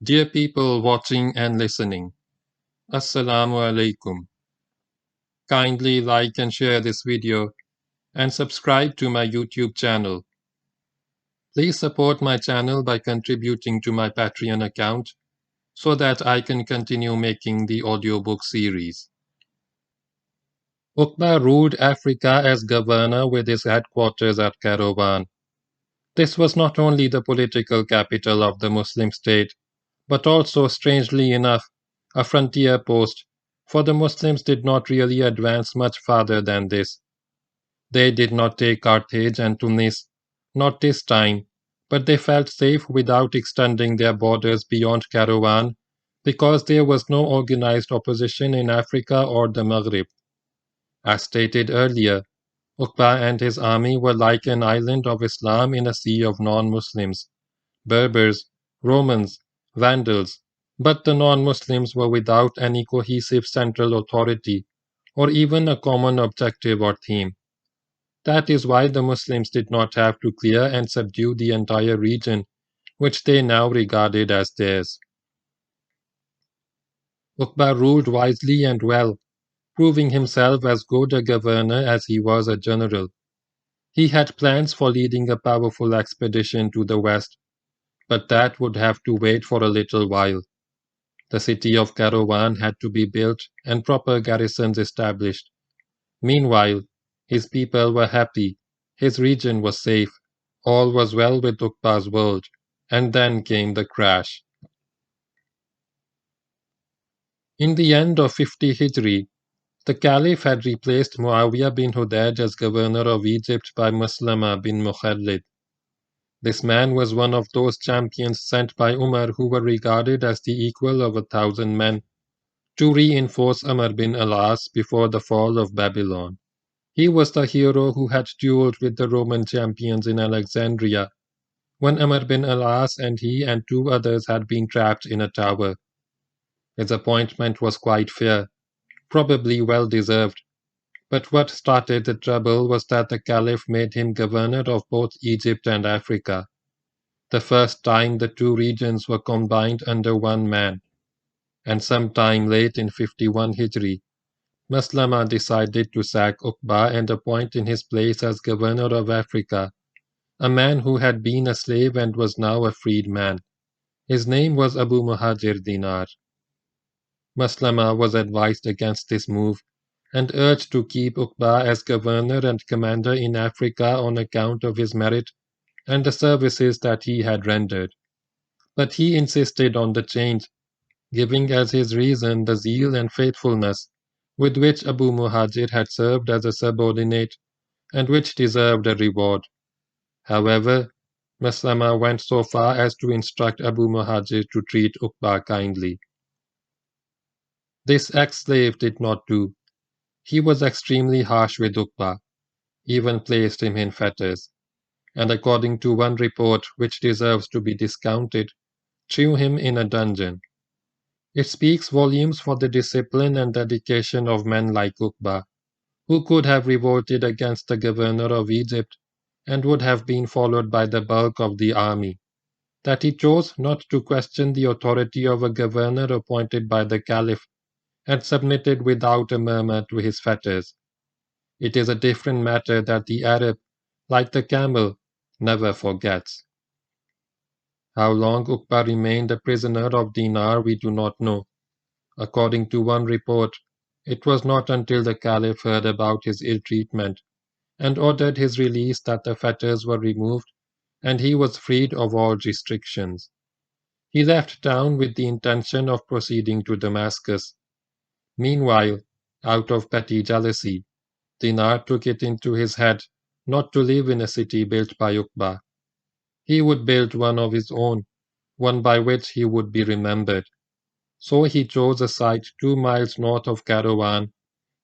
Dear people watching and listening, Assalamu alaikum. Kindly like and share this video and subscribe to my YouTube channel. Please support my channel by contributing to my Patreon account so that I can continue making the audiobook series. Uqba ruled Africa as governor with his headquarters at Kairouan. This was not only the political capital of the Muslim state, but also, strangely enough, a frontier post, for the Muslims did not really advance much farther than this. They did not take Carthage and Tunis, not this time, but they felt safe without extending their borders beyond Kairouan because there was no organized opposition in Africa or the Maghreb. As stated earlier, Uqba and his army were like an island of Islam in a sea of non-Muslims, Berbers, Romans, Vandals, but the non-Muslims were without any cohesive central authority or even a common objective or theme. That is why the Muslims did not have to clear and subdue the entire region, which they now regarded as theirs. Uqba ruled wisely and well, proving himself as good a governor as he was a general. He had plans for leading a powerful expedition to the west, but that would have to wait for a little while. The city of Kairouan had to be built and proper garrisons established. Meanwhile, his people were happy, his region was safe, all was well with Uqba's world, and then came the crash. In the end of 50 Hijri, the Caliph had replaced Muawiyah bin Hudayj as governor of Egypt by Maslama bin Mukhallid. This man was one of those champions sent by Umar who were regarded as the equal of 1,000 men to reinforce Amr bin al-As before the fall of Babylon. He was the hero who had duelled with the Roman champions in Alexandria when Amr bin al-As and he and two others had been trapped in a tower. His appointment was quite fair, probably well deserved, but what started the trouble was that the Caliph made him governor of both Egypt and Africa, the first time the two regions were combined under one man, and sometime late in 51 Hijri, Maslama decided to sack Uqba and appoint in his place as governor of Africa a man who had been a slave and was now a freed man. His name was Abu Muhajir Dinar. Maslama was advised against this move and urged to keep Uqba as governor and commander in Africa on account of his merit and the services that he had rendered. But he insisted on the change, giving as his reason the zeal and faithfulness with which Abu Muhajir had served as a subordinate and which deserved a reward. However, Maslama went so far as to instruct Abu Muhajir to treat Uqba kindly. This ex-slave did not do. He was extremely harsh with Uqba, even placed him in fetters, and according to one report which deserves to be discounted, threw him in a dungeon. It speaks volumes for the discipline and dedication of men like Uqba, who could have revolted against the governor of Egypt and would have been followed by the bulk of the army, that he chose not to question the authority of a governor appointed by the Caliph and submitted without a murmur to his fetters. It is a different matter that the Arab, like the camel, never forgets. How long Uqba remained a prisoner of Dinar we do not know. According to one report, it was not until the Caliph heard about his ill treatment and ordered his release that the fetters were removed and he was freed of all restrictions. He left town with the intention of proceeding to Damascus. Meanwhile, out of petty jealousy, Dinar took it into his head not to live in a city built by Uqba. He would build one of his own, one by which he would be remembered. So he chose a site 2 miles north of Kairouan,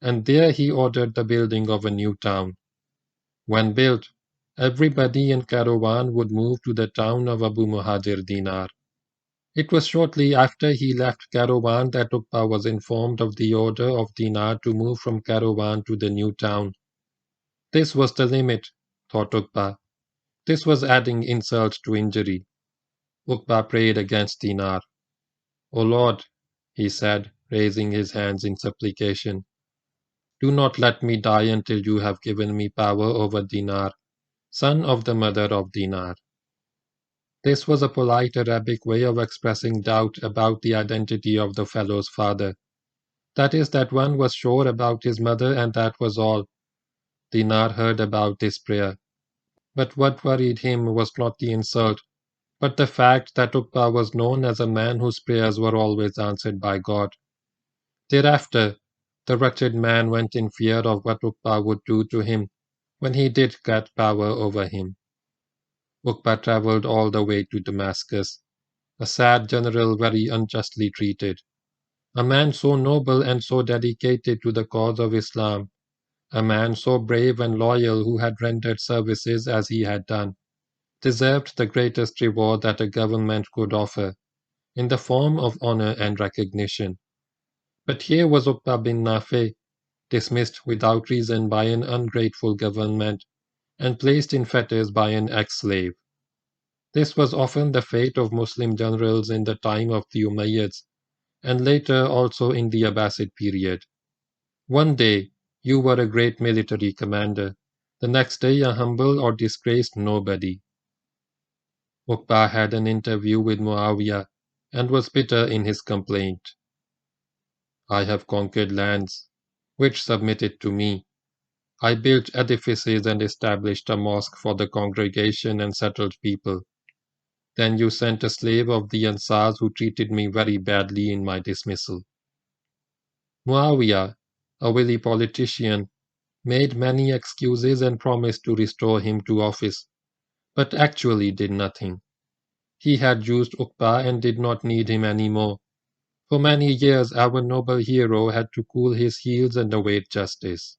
and there he ordered the building of a new town. When built, everybody in Kairouan would move to the town of Abu Muhajir Dinar. It was shortly after he left Kairouan that Uqba was informed of the order of Dinar to move from Kairouan to the new town. This was the limit, thought Uqba. This was adding insult to injury. Uqba prayed against Dinar. O Lord, he said, raising his hands in supplication, do not let me die until you have given me power over Dinar, son of the mother of Dinar. This was a polite Arabic way of expressing doubt about the identity of the fellow's father. That is, that one was sure about his mother, and that was all. Dinar heard about this prayer. But what worried him was not the insult, but the fact that Uqba was known as a man whose prayers were always answered by God. Thereafter, the wretched man went in fear of what Uqba would do to him when he did get power over him. Uqba travelled all the way to Damascus, a sad general very unjustly treated, a man so noble and so dedicated to the cause of Islam, a man so brave and loyal who had rendered services as he had done, deserved the greatest reward that a government could offer, in the form of honor and recognition. But here was Uqba bin Nafi, dismissed without reason by an ungrateful government, and placed in fetters by an ex-slave. This was often the fate of Muslim generals in the time of the Umayyads, and later also in the Abbasid period. One day you were a great military commander, the next day a humble or disgraced nobody. Uqba had an interview with Muawiyah and was bitter in his complaint. I have conquered lands which submitted to me. I built edifices and established a mosque for the congregation and settled people. Then you sent a slave of the Ansars who treated me very badly in my dismissal. Muawiyah, a wily politician, made many excuses and promised to restore him to office, but actually did nothing. He had used Uqba and did not need him any more. For many years our noble hero had to cool his heels and await justice.